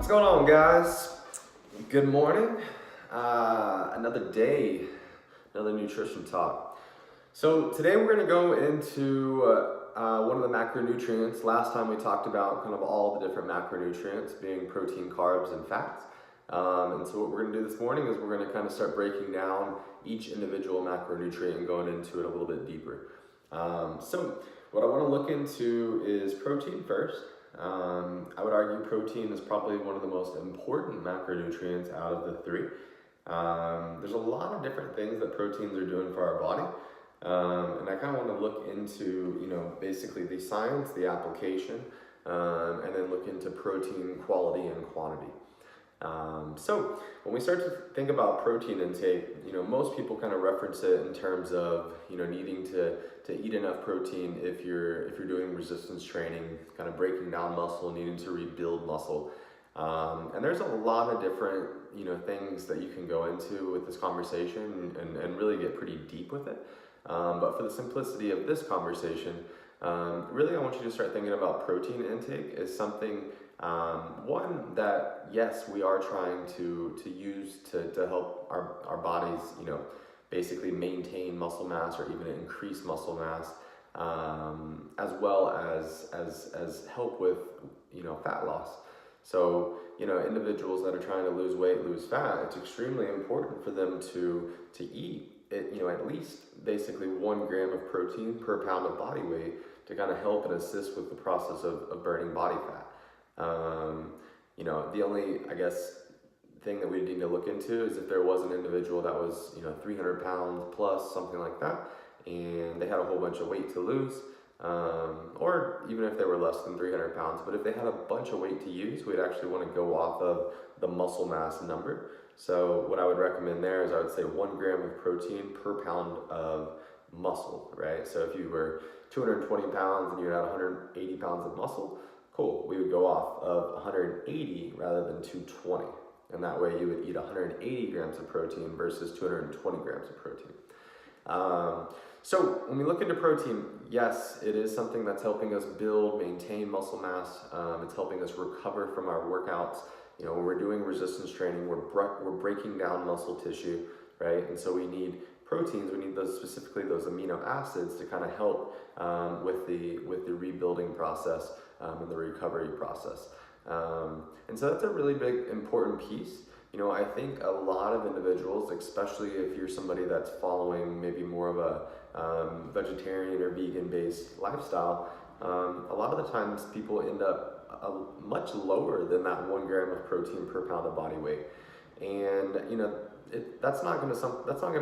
What's going on, guys? Good morning. Another day, another nutrition talk. So today we're going to go into one of the macronutrients. Last time we talked about kind of all the different macronutrients being protein, carbs, and fats. And so what we're going to do this morning is we're going to kind of start breaking down each individual macronutrient and going into it a little bit deeper. So what I want to look into is protein first. I would argue protein is probably one of the most important macronutrients out of the three. There's a lot of different things that proteins are doing for our body. And I kind of want to look into, basically the science, the application, and then look into protein quality and quantity. So when we start to think about protein intake, most people kind of reference it in terms of, needing to eat enough protein if you're doing resistance training, kind of breaking down muscle, needing to rebuild muscle. And there's a lot of different, things that you can go into with this conversation and really get pretty deep with it. But for the simplicity of this conversation, really I want you to start thinking about protein intake as something one that, yes, we are trying to use to help our bodies, basically maintain muscle mass or even increase muscle mass, as well as help with, fat loss. So, individuals that are trying to lose weight, lose fat, it's extremely important for them to eat it, at least basically 1 gram of protein per pound of body weight to kind of help and assist with the process of burning body fat. The only, I guess, thing that we need to look into is if there was an individual that was, 300 pounds plus, something like that, and they had a whole bunch of weight to lose, or even if they were less than 300 pounds, but if they had a bunch of weight to use, we'd actually want to go off of the muscle mass number. So what I would recommend there is I would say 1 gram of protein per pound of muscle, right? So if you were 220 pounds and you had 180 pounds of muscle, cool, we would go off of 180 rather than 220. And that way you would eat 180 grams of protein versus 220 grams of protein. So when we look into protein, yes, it is something that's helping us build, maintain muscle mass. It's helping us recover from our workouts. When we're doing resistance training, we're breaking down muscle tissue, right? And so we need proteins. We need specifically those amino acids to kind of help with the rebuilding process and the recovery process. And so that's a really big important piece. I think a lot of individuals, especially if you're somebody that's following maybe more of a vegetarian or vegan-based lifestyle, a lot of the times people end up much lower than that 1 gram of protein per pound of body weight. And that's not going to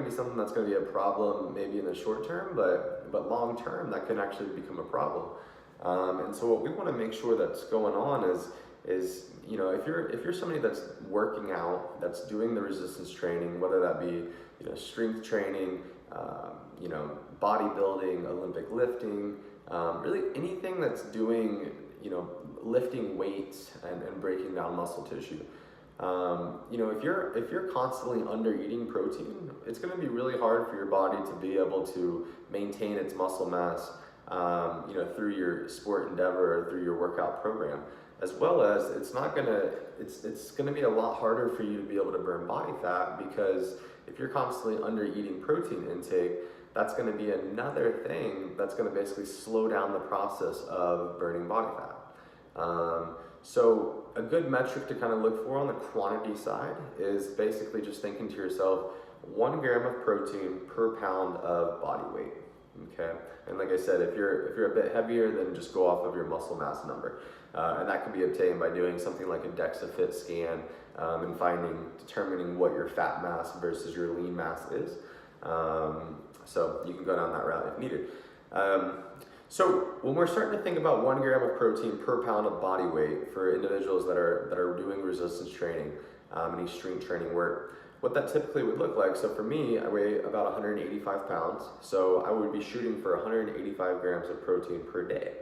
be something that's going to be a problem maybe in the short term, but long term that can actually become a problem. And so what we want to make sure that's going on is if you're somebody that's working out, that's doing the resistance training, whether that be strength training, bodybuilding, Olympic lifting, really anything that's doing lifting weights and breaking down muscle tissue. If you're constantly under eating protein, it's going to be really hard for your body to be able to maintain its muscle mass, through your sport endeavor or through your workout program, as well as it's going to be a lot harder for you to be able to burn body fat, because if you're constantly under eating protein intake, that's going to be another thing that's going to basically slow down the process of burning body fat. So a good metric to kind of look for on the quantity side is basically just thinking to yourself, 1 gram of protein per pound of body weight. Okay, and like I said, if you're a bit heavier, then just go off of your muscle mass number, and that can be obtained by doing something like a DEXA Fit scan and determining what your fat mass versus your lean mass is. So you can go down that route if needed. So when we're starting to think about 1 gram of protein per pound of body weight for individuals that are doing resistance training, any strength training work, what that typically would look like. So for me, I weigh about 185 pounds. So I would be shooting for 185 grams of protein per day.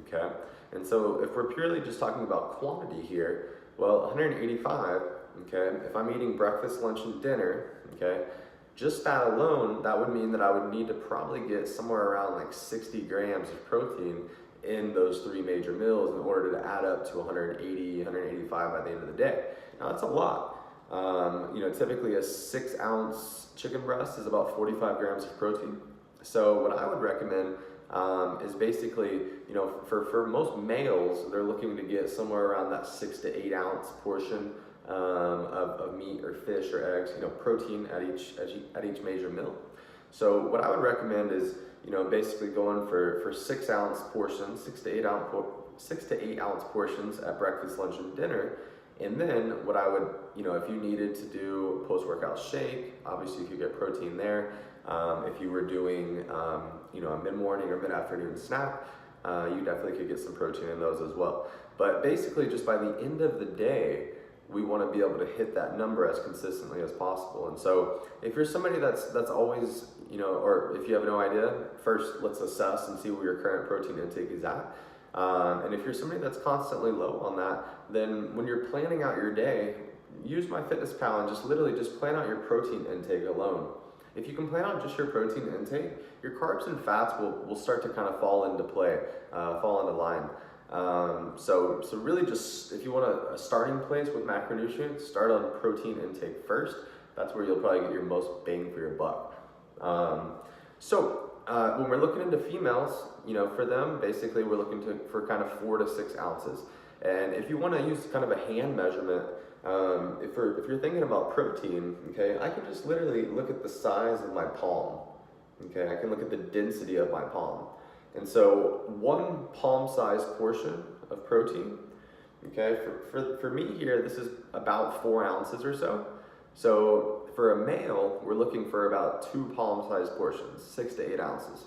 Okay. And so if we're purely just talking about quantity here, well, 185, okay, if I'm eating breakfast, lunch, and dinner, okay, just that alone, that would mean that I would need to probably get somewhere around like 60 grams of protein in those three major meals in order to add up to 180, 185 by the end of the day. Now that's a lot. Typically a 6-ounce chicken breast is about 45 grams of protein. So what I would recommend is basically, for most males, they're looking to get somewhere around that 6 to 8 ounce portion of meat or fish or eggs, protein at each major meal. So what I would recommend is, basically going for 6-ounce portions, 6 to 8 ounce portions at breakfast, lunch, and dinner. And then what I would, if you needed to do a post-workout shake, obviously you could get protein there. If you were doing, a mid-morning or mid-afternoon snack, you definitely could get some protein in those as well. But basically, just by the end of the day, we want to be able to hit that number as consistently as possible. And so if you're somebody that's always, or if you have no idea, first let's assess and see where your current protein intake is at. And if you're somebody that's constantly low on that, then when you're planning out your day, use MyFitnessPal and just plan out your protein intake alone. If you can plan out just your protein intake, your carbs and fats will start to kind of fall into play, fall into line. So really just, if you want a starting place with macronutrients, start on protein intake first. That's where you'll probably get your most bang for your buck. When we're looking into females, for them, basically we're looking for kind of 4 to 6 ounces. And if you want to use kind of a hand measurement, if you're thinking about protein, okay, I can just literally look at the size of my palm. Okay, I can look at the density of my palm. And so 1 palm-sized portion of protein, okay, for me here, this is about 4 ounces or so. So for a male, we're looking for about 2 palm-sized portions, 6 to 8 ounces,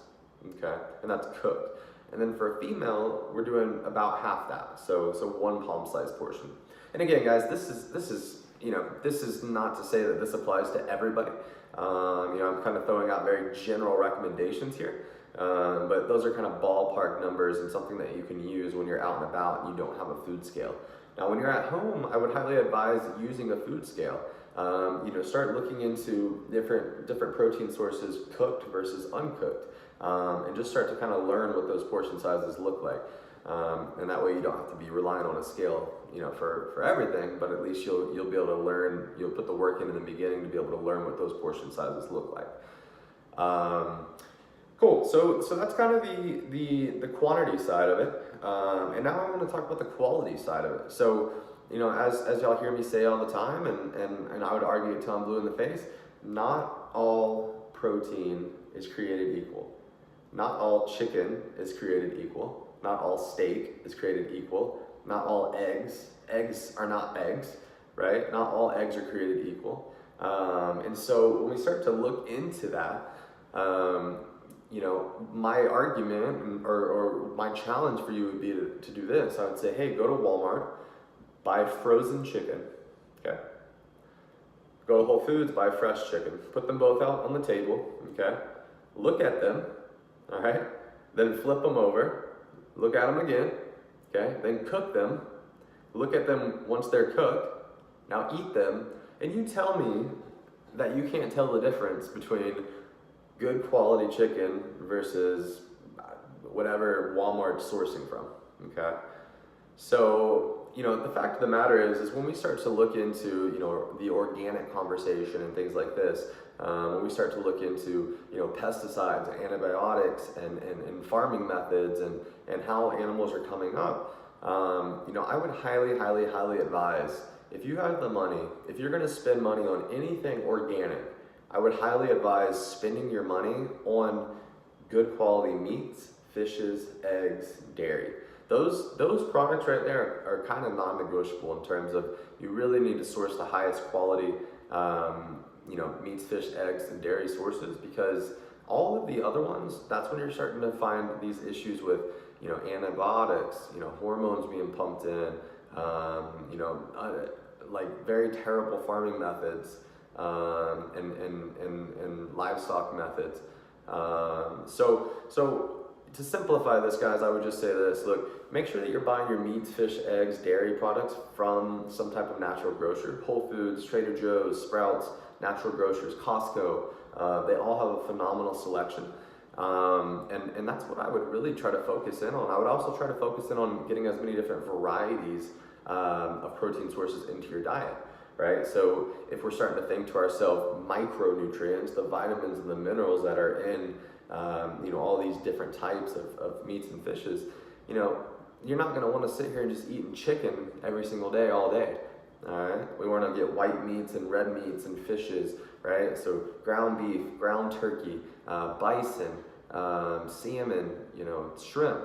okay, and that's cooked. And then for a female, we're doing about half that, so 1 palm-sized portion. And again, guys, this is not to say that this applies to everybody. I'm kind of throwing out very general recommendations here. But those are kind of ballpark numbers and something that you can use when you're out and about and you don't have a food scale. Now, when you're at home, I would highly advise using a food scale. Start looking into different protein sources, cooked versus uncooked, and just start to kind of learn what those portion sizes look like. And that way you don't have to be relying on a scale, for everything, but at least you'll be able to learn, you'll put the work in the beginning to be able to learn what those portion sizes look like. Cool, so that's kind of the quantity side of it, and now I want to talk about the quality side of it. So, as y'all hear me say all the time, and I would argue it till I'm blue in the face, not all protein is created equal. Not all chicken is created equal. Not all steak is created equal. Not all eggs are not eggs, right? Not all eggs are created equal. And so when we start to look into that, my argument or my challenge for you would be to do this. I would say, hey, go to Walmart, buy frozen chicken, okay? Go to Whole Foods, buy fresh chicken. Put them both out on the table, okay? Look at them, all right? Then flip them over, look at them again, okay? Then cook them, look at them once they're cooked, now eat them, and you tell me that you can't tell the difference between good quality chicken versus whatever Walmart's sourcing from, okay? So, the fact of the matter is when we start to look into, the organic conversation and things like this, when we start to look into, pesticides, antibiotics, and farming methods and how animals are coming up, I would highly advise, if you have the money, if you're gonna spend money on anything organic, I would highly advise spending your money on good quality meats, fishes, eggs, dairy. Those products right there are kind of non-negotiable in terms of you really need to source the highest quality, meats, fish, eggs, and dairy sources, because all of the other ones, that's when you're starting to find these issues with, antibiotics, hormones being pumped in, like very terrible farming methods, and livestock methods. So to simplify this, guys, I would just say this. Look, make sure that you're buying your meats, fish, eggs, dairy products from some type of natural grocer. Whole Foods, Trader Joe's, Sprouts, Natural Grocers, Costco. They all have a phenomenal selection. And that's what I would really try to focus in on. I would also try to focus in on getting as many different varieties of protein sources into your diet, right? So if we're starting to think to ourselves micronutrients, the vitamins and the minerals that are in all these different types of meats and fishes, you're not going to want to sit here and just eating chicken every single day, all day. All right, we want to get white meats and red meats and fishes, right? So ground beef, ground turkey, bison, salmon, shrimp,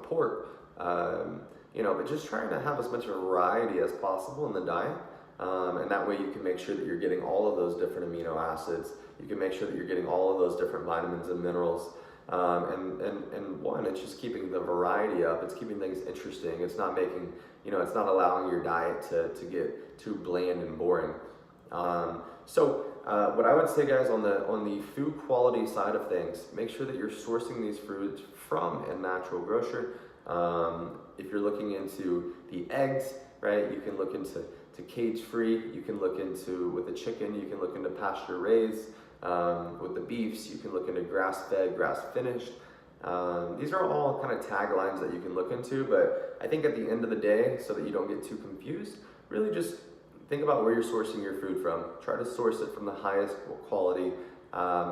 pork, but just trying to have as much variety as possible in the diet. And that way you can make sure that you're getting all of those different amino acids. You can make sure that you're getting all of those different vitamins and minerals. And one, it's just keeping the variety up. It's keeping things interesting. It's not making, it's not allowing your diet to get too bland and boring. So what I would say, guys, on the food quality side of things, make sure that you're sourcing these foods from a natural grocer. If you're looking into the eggs, right, you can look into cage-free. You can look into, with the chicken, you can look into pasture-raised. With the beefs, you can look into grass-fed, grass-finished. These are all kind of taglines that you can look into, but I think at the end of the day, so that you don't get too confused, really just think about where you're sourcing your food from. Try to source it from the highest quality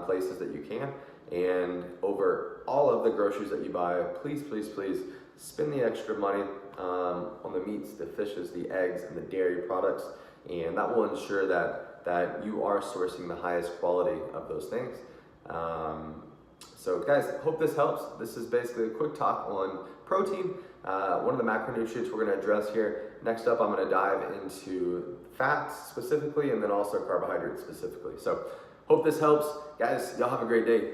places that you can, and over all of the groceries that you buy, please, please, please spend the extra money on the meats, the fishes, the eggs, and the dairy products, and that will ensure that you are sourcing the highest quality of those things. So guys, hope this helps. This is basically a quick talk on protein, one of the macronutrients we're going to address here. Next up, I'm going to dive into fats specifically, and then also carbohydrates specifically. So hope this helps. Guys, y'all have a great day.